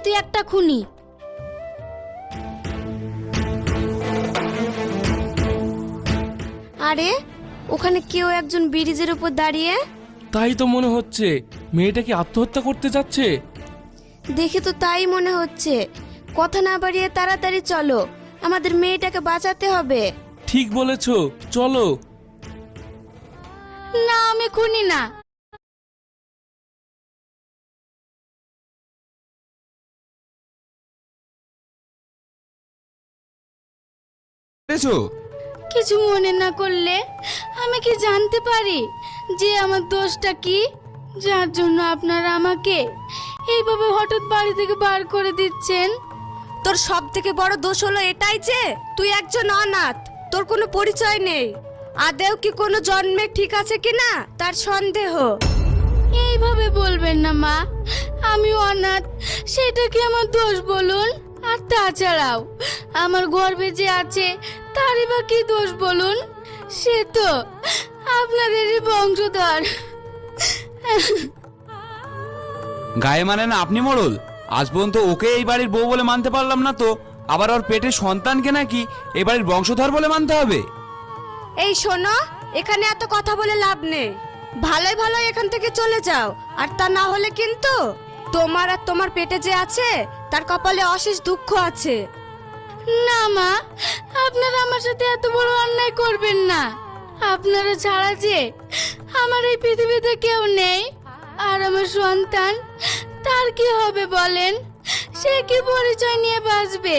তুই একটা খুনি। আরে ওখানে কেউ একজন ব্রিজের উপর দাঁড়িয়ে। তাই তো মনে হচ্ছে মেয়েটা কি আত্মহত্যা করতে যাচ্ছে। দেখে তো তাই মনে হচ্ছে। কথা না বাড়িয়ে তাড়াতাড়ি চলো, আমাদের মেয়েটাকে বাঁচাতে হবে। ঠিক বলেছো, চলো। না, আমি খুনি না। কিছু মনে না করলে আমি কি জানতে পারি যে আমার দোষটা কি, যার জন্য আপনারা আমাকে এইভাবে হঠাৎ বাড়ি থেকে বার করে দিচ্ছেন? তোর সব থেকে বড় দোষ হলো এটাই যে তুই একজন অনাথ, তোর কোনো পরিচয় নেই। আদেও কি কোনো জন্মে ঠিক আছে কিনা তার সন্দেহ। এইভাবে বলবেন না মা, আমি অনাথ, সেটা কি আমার দোষ বলুন? আর তাছাড়াও আমার গর্ভে যে আছে তারই বা কি দোষ বলুন? সে তো আপনাদেরই বংশধর। গায়ে মানে না আপনি মোড়ল? আজ পর্যন্ত ওকে এই বাড়ির বউ বলে মানতে পারলাম না, তো আবার ওর পেটের সন্তানকে নাকি এই বাড়ির বংশধর বলে মানতে হবে? এই শোনো, এখানে এত কথা বলে লাভ নেই। ভালোই ভালোই এখান থেকে চলে যাও, আর তা না হলে কিন্তু তোমার আর তোমার পেটে যে আছে তার কপালে অশেষ দুঃখ আছে। না মা, আপনারা আমার সাথে এত বড় অন্যায় করবেন না। আপনারা ছাড়া যে আমার এই পৃথিবীতে কেউ নেই। আর আমার সন্তান, তার কি হবে বলেন? সে কি পরিচয় নিয়ে বাঁচবে?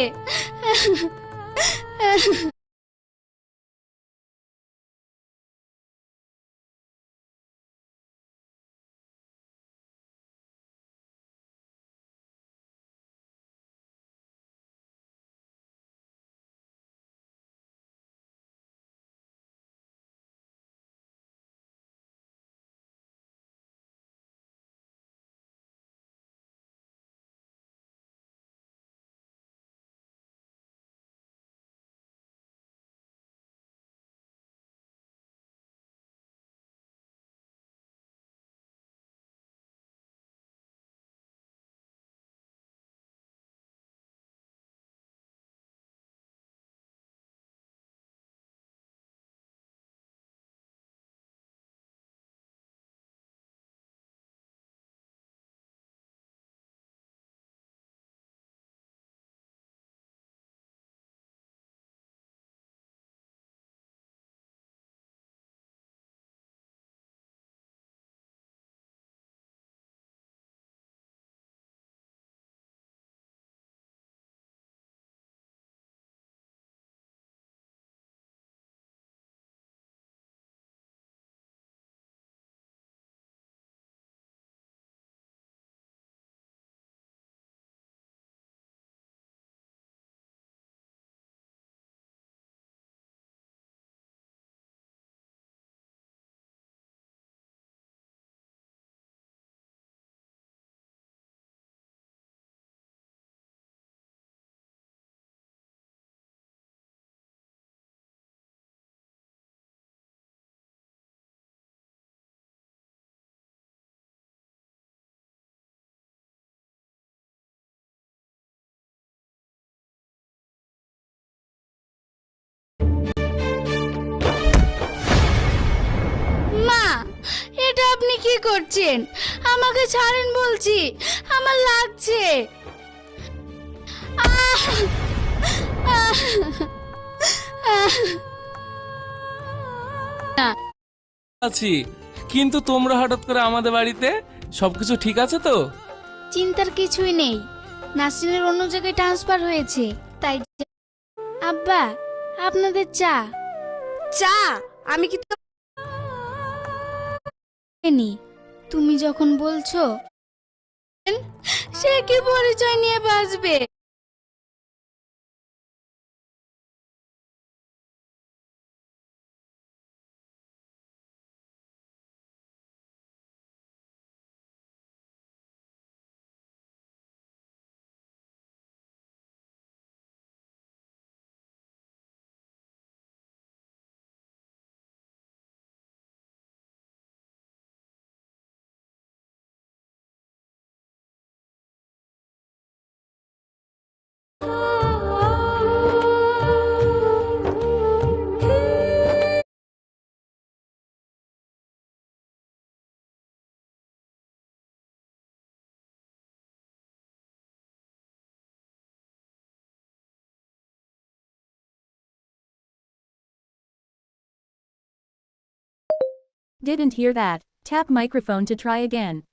মা, এটা আপনি কি করছেন? আমাকে ছাড়েন বলছি, আমার লাগছে। আহ! আহ! আহ! না, আছি, কিন্তু তোমরা হঠাৎ করে আমাদের বাড়িতে, সবকিছু ঠিক আছে তো? চিন্তার কিছুই নেই। নাসরিনের অন্য জায়গায় ট্রান্সফার হয়েছে, তাই। আব্বা, আপনাদের চা। চা? আমি কি নি, তুমি যখন বলছো, সে কি পরিচয় নিয়ে বাঁচবে? Didn't hear that. Tap microphone to try again.